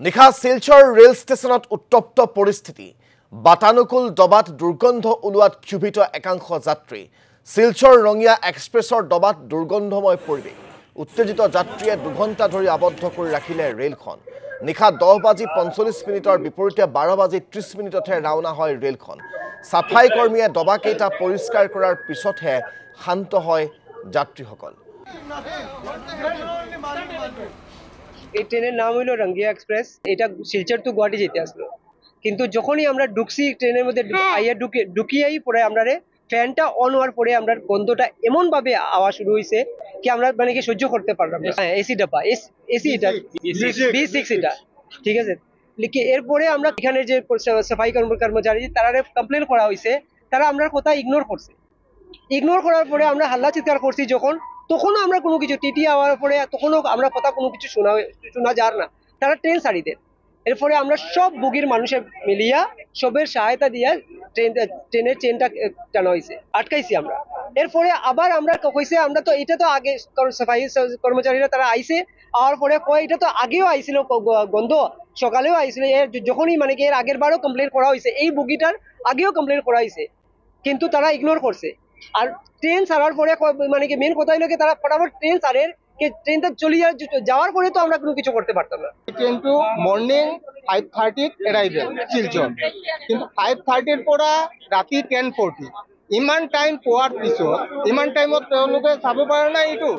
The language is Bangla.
নিশা শিলচৰ ৰেল ষ্টেচনত উত্তপ্ত পৰিস্থিতি বাতানুকুল দবাত দুৰ্গন্ধ ওলোৱাত ক্ষুভিত একাংশ যাত্ৰী শিলচৰ ৰঙিয়া এক্সপ্ৰেছৰ দবাত দুৰ্গন্ধময় পৰিৱেশ উত্তেজিত যাত্ৰীয়ে 2 ঘণ্টা ধৰি আবদ্ধ কৰি ৰাখিলে ৰেলখন নিশা 10:45 বিপৰীতে 12:30 ৰাওনা হয় ৰেলখন সাফাই কৰ্মীয়ে দবা কেইটা পৰিষ্কাৰ কৰাৰ পিছতহে শান্ত হয় যাত্ৰীসকল এই ট্রেনের নাম হলো রঙ্গিয়া এক্সপ্রেস। এটা শিলচর টু গুয়াহাটি যেতে আসলো, কিন্তু যখনই আমরা ঢুকছি ট্রেনের মধ্যে আইয়া ঢুকিয়েই পরে আমরা ফ্যানটা অন হওয়ার পরে আমরা গন্ধটা এমন ভাবে আওয়াজ শুরু হয়েছে কি আমরা মানে কি সহ্য করতে পারলাম না। এসি ডাব্বা এসি এটা B6 এটা ঠিক আছে। এরপরে আমরা এখানে যে সাফাই কর্মচারী তারা কমপ্লেন করা হয়েছে, তারা আমরা কথা ইগনোর করছে। ইগনোর করার পরে আমরা হাল্লা চিৎকার করছি তখনও আমরা কোনো কিছু টিটি হওয়ার পরে তখনও আমরা কথা কোনো কিছু শোনা যার না, তারা ট্রেন ছাড়ি দেন। এরপরে আমরা সব বগির মানুষের মিলিয়া সবের সহায়তা দিয়া ট্রেনের চেনটা টানা হয়েছে, আটকাইছি আমরা। এরপরে আবার আমরা কইছে আমরা তো এটা তো আগে সাফাই কর্মচারীরা তারা আইছে, আওয়ার পরে কয় এটা তো আগেও আইছিল গন্ধ, সকালেও আইছিল। যখনই মানে কি এর আগের বারও কমপ্লেন করা হয়েছে, এই বগিটার আগেও কমপ্লেন করা হয়েছে, কিন্তু তারা ইগনোর করছে। আর ট্রেন ছাড়ার পরে মানে কি মেন কথা হলো কি তারা ফটাফট ট্রেন ছাড়ের ট্রেনটা চলে যাওয়ার পরে তো আমরা কোনো কিছু করতে পারতাম না। ট্রেন টু মর্নিং 5:30 এরাইভেল শিলচর, কিন্তু 5:30 পৰা ৰাতি 10:40 ইমান টাইম পোৱাৰ পিছত ইমান টাইমত তেওঁলোকে চাব পৰা নাই। এইটো